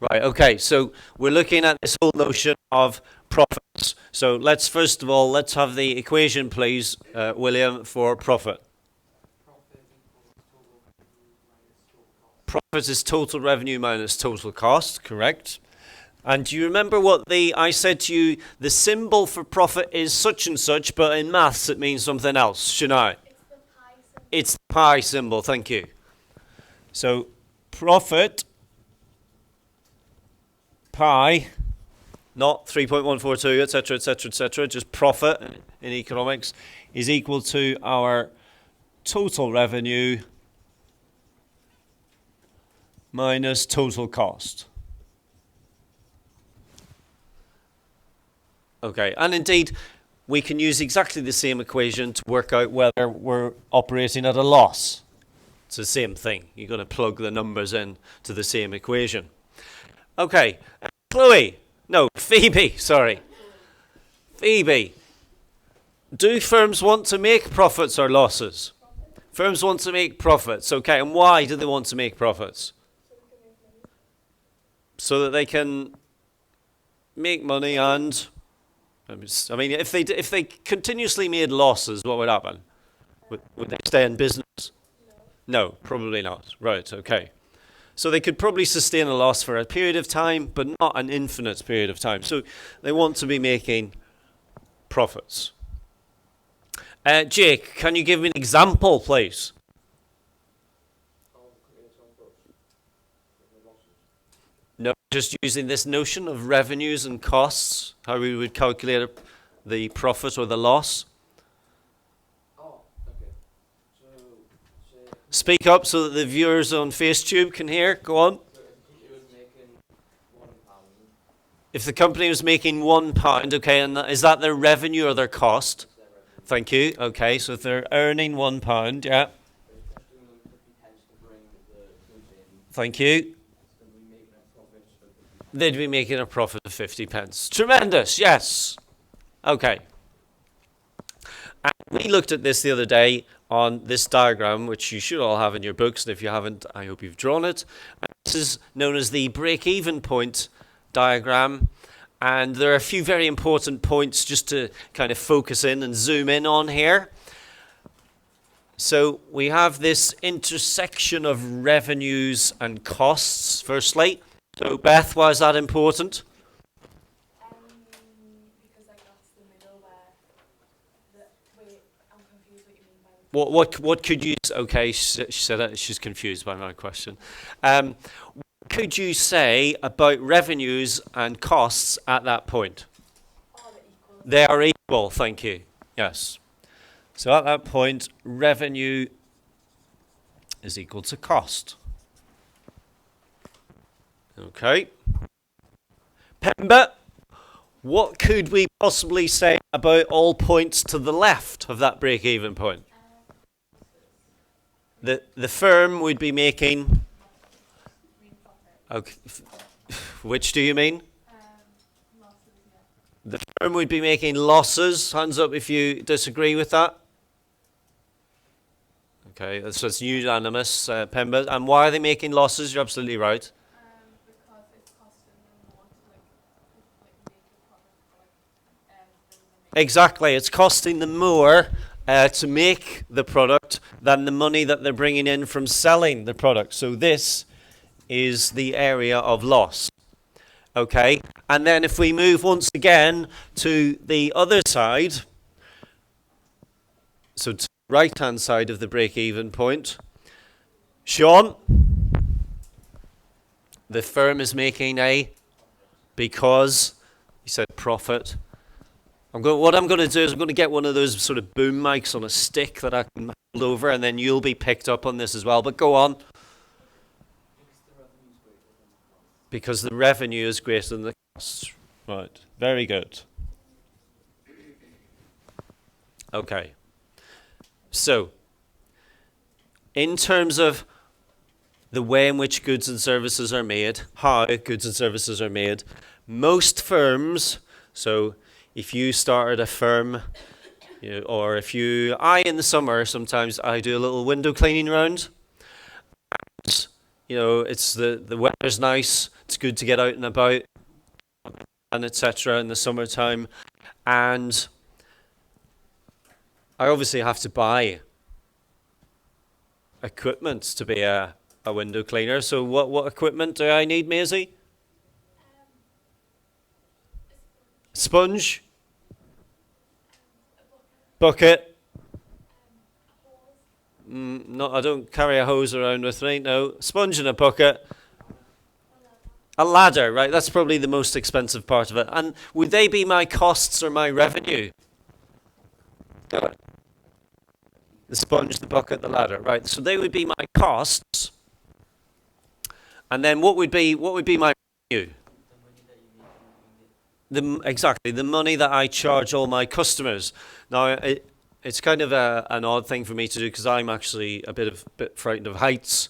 Right, okay, so we're looking at this whole notion of profits. So let's first of all, let's have the equation, please, William, for profit. Profit is total revenue minus total cost, correct? And do you remember what I said to you, the symbol for profit is such and such, but in maths it means something else, shouldn't I? It's the pi symbol, thank you. So profit, pi, not 3.142, etc., etc., etc., just profit in economics is equal to our total revenue minus total cost. Okay, and indeed, we can use exactly the same equation to work out whether we're operating at a loss. It's the same thing. You're going to plug the numbers in to the same equation. Okay, Phoebe, sorry. Phoebe, do firms want to make profits or losses? Firms want to make profits, okay, and why do they want to make profits? So that they can make money and, I mean, if they continuously made losses, what would happen? Would they stay in business? No, probably not. Right, okay. So they could probably sustain a loss for a period of time, but not an infinite period of time. So they want to be making profits. Jake, can you give me an example, please? No, just using this notion of revenues and costs, how we would calculate the profit or the loss. Speak up so that the viewers on FaceTube can hear. Go on. If the company was making £1, okay, and is that their revenue or their cost? Thank you. Okay, so if they're earning £1, yeah. Thank you. They'd be making a profit of 50 pence. Tremendous, yes. Okay. And we looked at this the other day on this diagram, which you should all have in your books, and if you haven't, I hope you've drawn it. And this is known as the break-even point diagram, and there are a few very important points just to kind of focus in and zoom in on here. So we have this intersection of revenues and costs, firstly. So Beth, why is that important? Because like that's the middle wait, I'm confused what you mean by What could you, okay, she said that she's confused by my question. What could you say about revenues and costs at that point? They are equal, thank you. Yes. So at that point, revenue is equal to cost. Okay. Pemba, what could we possibly say about all points to the left of that break-even point? The firm would be making... Okay. Which do you mean? The firm would be making losses. Hands up if you disagree with that. Okay, that's unanimous, Pemba. And why are they making losses? You're absolutely right. because it's costing them more to make a product. Exactly, it's costing them more to make the product than the money that they're bringing in from selling the product. So this is the area of loss. Okay, and then if we move once again to the other side, so to the right-hand side of the break-even point, Sean, the firm is making because you said profit. What I'm going to do is I'm going to get one of those sort of boom mics on a stick that I can hold over, and then you'll be picked up on this as well. But go on. Because the revenue is greater than the costs. Right, very good. Okay. So, in terms of the way in which goods and services are made, how goods and services are made, most firms, so if you started a firm, or in the summer, sometimes I do a little window cleaning round. You know, it's the weather's nice. It's good to get out and about and etc. in the summertime. And I obviously have to buy equipment to be a window cleaner. So what equipment do I need, Maisie? Sponge, bucket. No, I don't carry a hose around with me. No, sponge and a bucket. A ladder, right? That's probably the most expensive part of it. And would they be my costs or my revenue? The sponge, the bucket, the ladder, right? So they would be my costs. And then what would be my revenue? Exactly the money that I charge all my customers. Now it's kind of an odd thing for me to do because I'm actually a bit frightened of heights,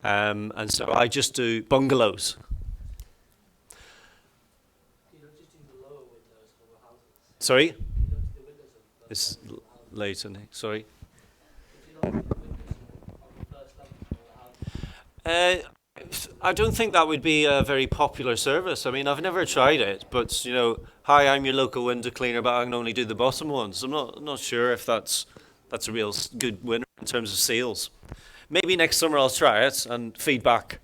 and so I just do bungalows. Sorry, it's late. Sorry. Uh, I don't think that would be a very popular service. I mean, I've never tried it, but you know, hi, I'm your local window cleaner, but I can only do the bottom ones. I'm not sure if that's a real good winner in terms of sales. Maybe next summer I'll try it and feedback.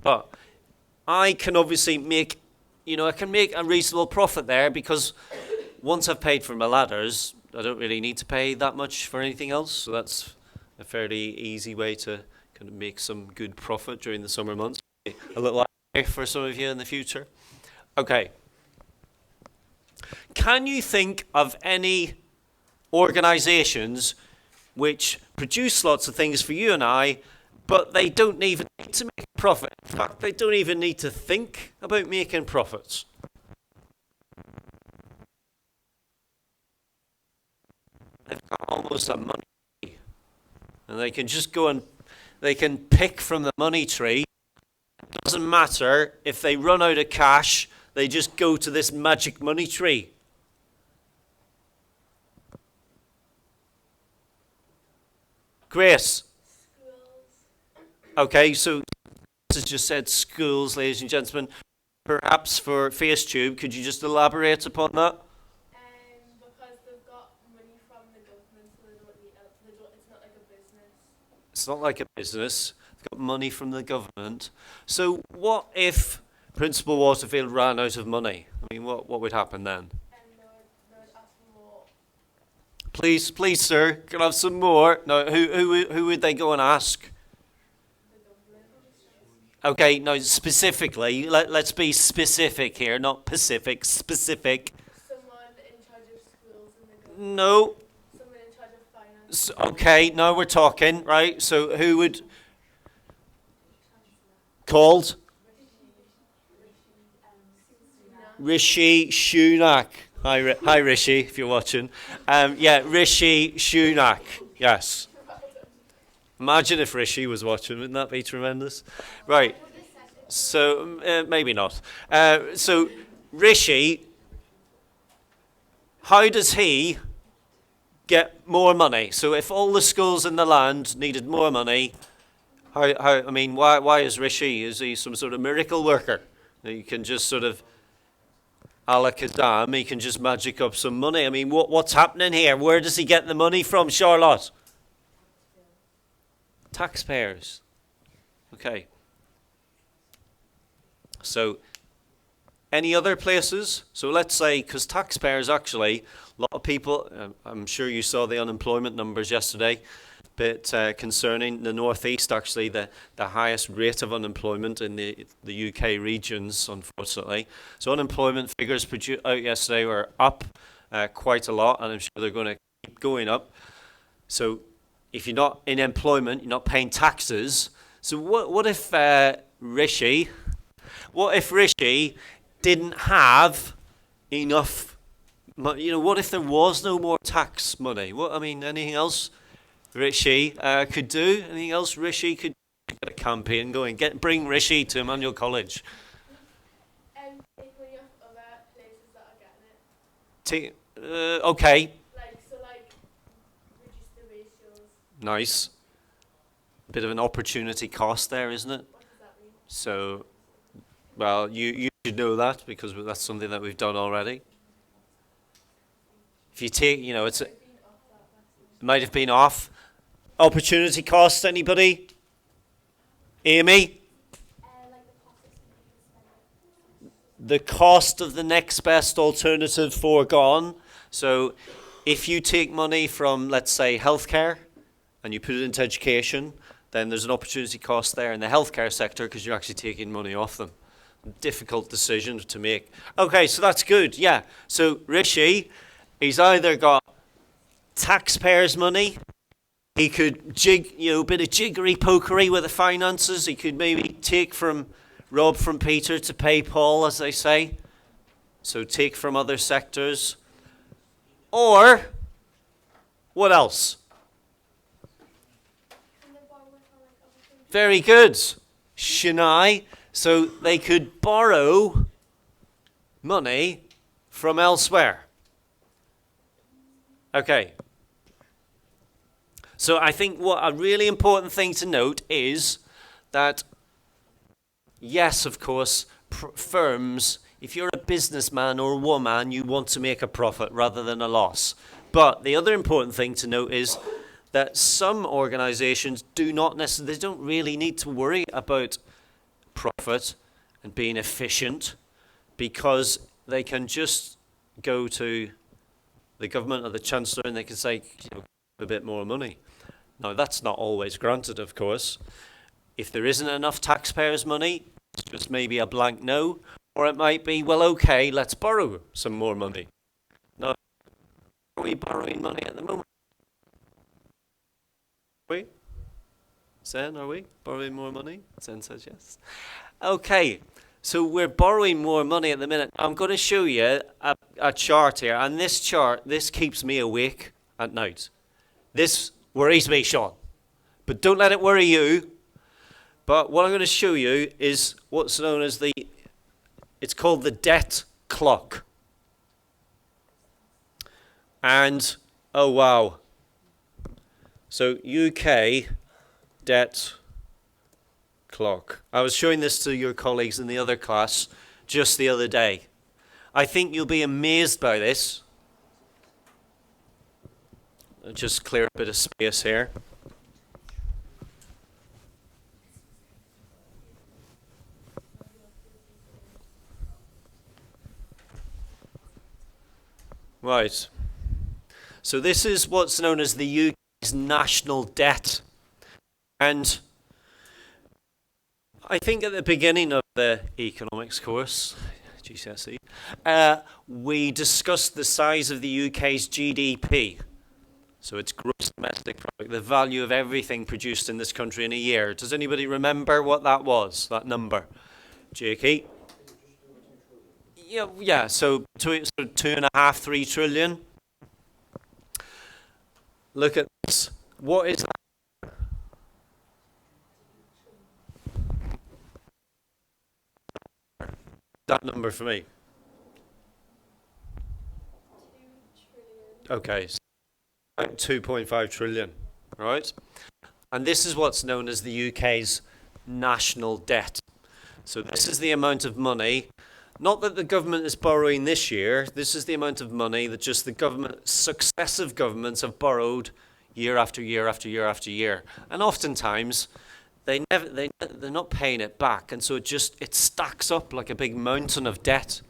But I can obviously make, I can make a reasonable profit there because once I've paid for my ladders, I don't really need to pay that much for anything else. So that's a fairly easy way to kind of make some good profit during the summer months. A little idea for some of you in the future. Okay. Can you think of any organizations which produce lots of things for you and I, but they don't even need to make a profit? In fact, they don't even need to think about making profits. They've got almost that money, and they can just go and they can pick from the money tree. It doesn't matter if they run out of cash, they just go to this magic money tree. Grace. Okay, so this has just said schools, ladies and gentlemen. Perhaps for FaceTube, could you just elaborate upon that? Because they've got money from the government, so it's not like a business. It's not like a business. They've got money from the government. So what if Principal Waterfield ran out of money? I mean, what would happen then? And they would ask for more. Please, sir, can I have some more? No, who would they go and ask? Okay, no, specifically, let's be specific here, not Pacific, specific. Someone in charge of schools in the government. No. Someone in charge of finance. Okay, now we're talking, right? So who would called? Rishi Shunak. Hi, Rishi, if you're watching. Yeah, Rishi Shunak. Yes. Imagine if Rishi was watching. Wouldn't that be tremendous? Right. So maybe not. So Rishi, how does he get more money? So if all the schools in the land needed more money, I mean, why is Rishi? Is he some sort of miracle worker? He can just sort of alakazam, he can just magic up some money. I mean, what's happening here? Where does he get the money from, Charlotte? Taxpayers. Okay. So, any other places? So let's say, because taxpayers actually, a lot of people, I'm sure you saw the unemployment numbers yesterday, bit concerning. The northeast, actually, the highest rate of unemployment in the UK regions, unfortunately. So unemployment figures out yesterday were up quite a lot, and I'm sure they're going to keep going up. So if you're not in employment, you're not paying taxes. So what if Rishi didn't have enough money? What if there was no more tax money? Anything else Rishi could do? Anything else Rishi could get a campaign going? Bring Rishi to Emmanuel College. And take money off other places that are getting it. Okay. Like reduce the ratios. Nice. bit of an opportunity cost there, isn't it? What does that mean? So, well, you should know that because that's something that we've done already. If you take, it's I've been off that message. it might have been off. Opportunity cost, anybody? Amy? Like the cost of something you spend it. The cost of the next best alternative foregone. So if you take money from, let's say, healthcare and you put it into education, then there's an opportunity cost there in the healthcare sector because you're actually taking money off them. Difficult decision to make. Okay, so that's good, yeah. So Rishi, he's either got taxpayers' money, he could bit of jiggery pokery with the finances, he could maybe rob from Peter to pay Paul, as they say. So take from other sectors. Or, what else? And then borrow it for like other things. Very good. Shanai. So they could borrow money from elsewhere. Okay. So I think what a really important thing to note is that, yes, of course, firms, if you're a businessman or a woman, you want to make a profit rather than a loss. But the other important thing to note is that some organizations they don't really need to worry about profit and being efficient because they can just go to the government or the chancellor and they can say, give a bit more money. Now, that's not always granted, of course. If there isn't enough taxpayers' money, it's just maybe a blank no, or it might be, well, okay, let's borrow some more money. Now, are we borrowing money at the moment? Are we? Zen, are we borrowing more money? Zen says yes. Okay, so we're borrowing more money at the minute. I'm going to show you a chart here, and this keeps me awake at night. This worries me, Sean, but don't let it worry you. But what I'm going to show you is what's known as it's called the debt clock. And, oh wow. So UK debt clock. I was showing this to your colleagues in the other class just the other day. I think you'll be amazed by this. I'll just clear a bit of space here. Right. So this is what's known as the UK's national debt. And I think at the beginning of the economics course, GCSE, we discussed the size of the UK's GDP. So it's gross domestic product, the value of everything produced in this country in a year. Does anybody remember what that was, that number? Jakey? Yeah. So 2.5, 3 trillion. Look at this. What is that number for me? 2 trillion. Okay, so 2.5 trillion, right? And this is what's known as the UK's national debt. So this is the amount of money, not that the government is borrowing this year, this is the amount of money that just successive governments have borrowed year after year after year after year. And oftentimes, they're not paying it back, and so it stacks up like a big mountain of debt.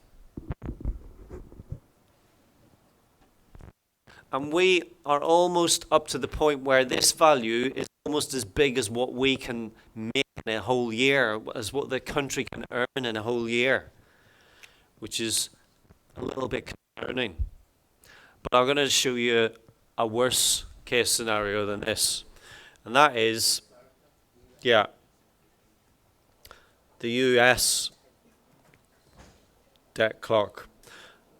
And we are almost up to the point where this value is almost as big as what we can make in a whole year, as what the country can earn in a whole year, which is a little bit concerning. But I'm going to show you a worse case scenario than this. And that is, the US debt clock.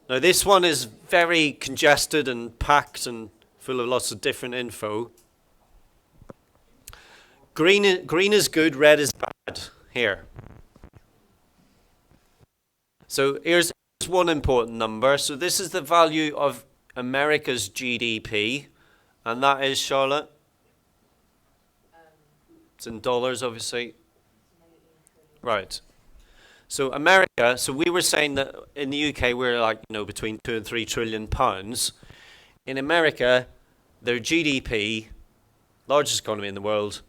Now this one is very congested and packed and full of lots of different info. Green is good, red is bad here. So here's one important number. So this is the value of America's GDP, and that is, Charlotte? It's in dollars, obviously. Right. So America, so we were saying that in the UK we're like, between 2 and 3 trillion pounds. In America, their GDP, largest economy in the world,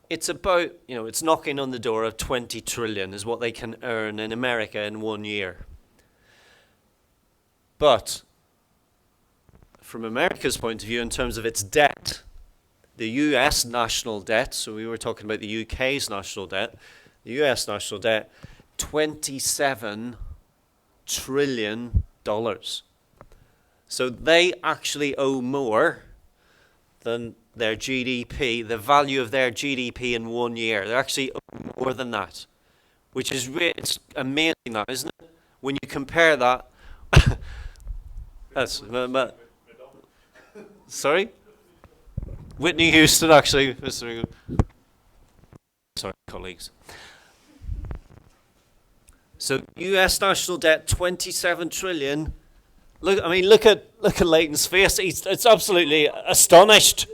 it's about, it's knocking on the door of 20 trillion is what they can earn in America in 1 year. But from America's point of view, in terms of its debt, the US national debt, so we were talking about the UK's national debt, the US national debt, $27 trillion. So they actually owe more than their GDP, the value of their GDP in 1 year. They actually owe more than that, which is it's amazing, that, isn't it? When you compare that, that's sorry, Whitney Houston actually. Sorry, colleagues. So U.S. national debt, 27 trillion. Look at Leighton's face. It's absolutely astonished.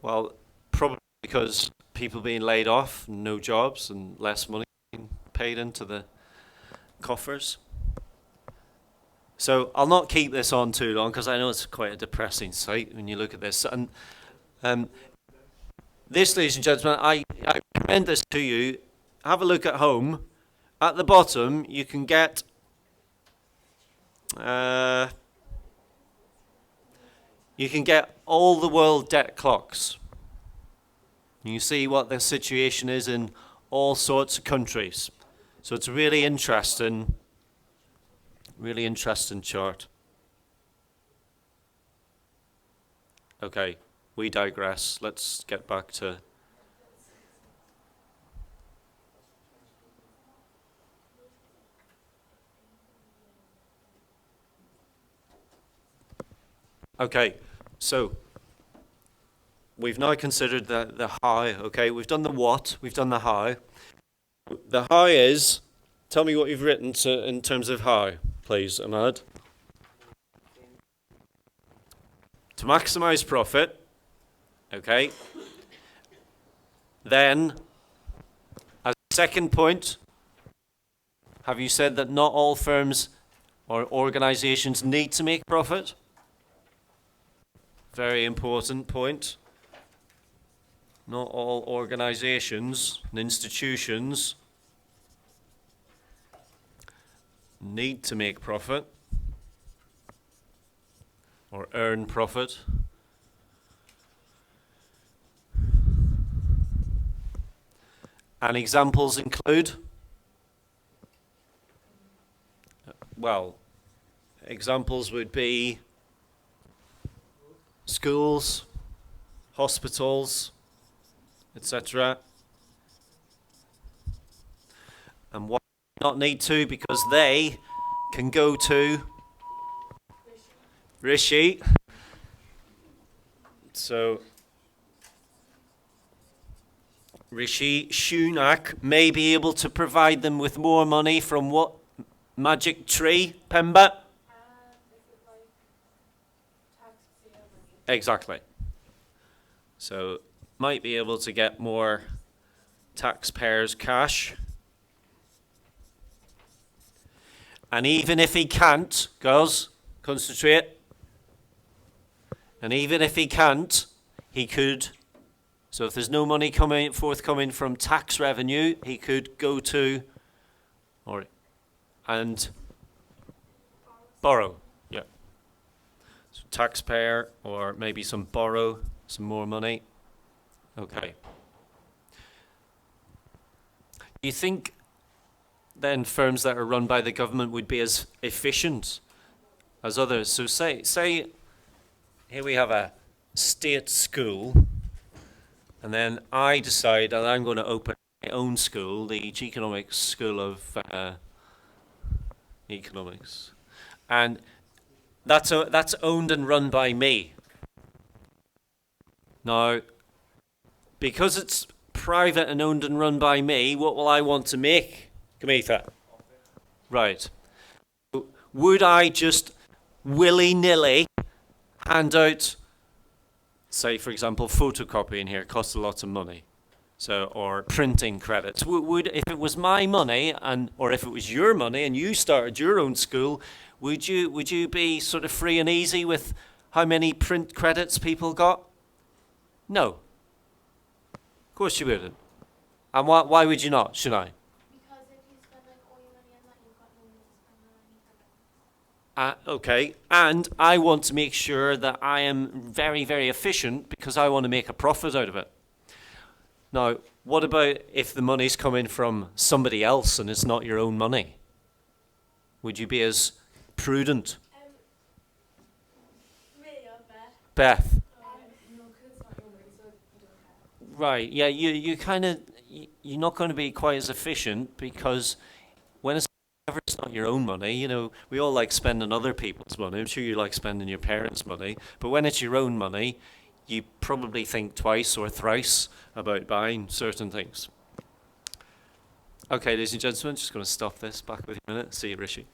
Well, probably because people being laid off, no jobs, and less money being paid into the coffers. So I'll not keep this on too long because I know it's quite a depressing sight when you look at this. And this, ladies and gentlemen, I recommend this to you. Have a look at home. At the bottom, you can get all the world debt clocks. You see what the situation is in all sorts of countries. So it's a really interesting chart. Okay, we digress. Let's get back to... Okay, so we've now considered the how, okay? We've done the what, we've done the how. The how is, tell me what you've written in terms of how, please, Ahmad. To maximize profit, okay? Then, as a second point, have you said that not all firms or organizations need to make profit? Very important point. Not all organizations and institutions need to make profit or earn profit. And examples include, well, examples would be schools, hospitals, etc. And why not need to? Because they can go to Rishi. So Rishi Shunak may be able to provide them with more money from what magic tree, Pemba? Exactly. So, might be able to get more taxpayers' cash. And even if he can't, girls, concentrate. And even if he can't, he could. So if there's no money forthcoming from tax revenue, he could go to and borrow. Yeah. So taxpayer, or maybe some more money. Okay. Do you think then firms that are run by the government would be as efficient as others? So say here we have a state school, and then I decide that I'm going to open my own school, the Economics School of Economics, and that's owned and run by me. Now, because it's private and owned and run by me, what will I want to make, Kamitha? Right. Would I just willy-nilly hand out say, for example, photocopying here costs a lot of money. So, or printing credits. Would if it was my money or if it was your money and you started your own school, would you be sort of free and easy with how many print credits people got? No. Of course you wouldn't. And why would you not, Shunai? Because if you spend like all your money on that, you've got no money to spend on any credits. Okay, and I want to make sure that I am very, very efficient because I want to make a profit out of it. Now, what about if the money's coming from somebody else and it's not your own money? Would you be as prudent? Me or Beth? Beth? No, because it's not your money, so you don't care. Right, yeah, you kind of, you're not going to be quite as efficient because when it's not your own money, you know, we all like spending other people's money. I'm sure you like spending your parents' money, but when it's your own money, you probably think twice or thrice about buying certain things. Okay, ladies and gentlemen, just going to stop this. Back with you in a minute. See you, Rishi.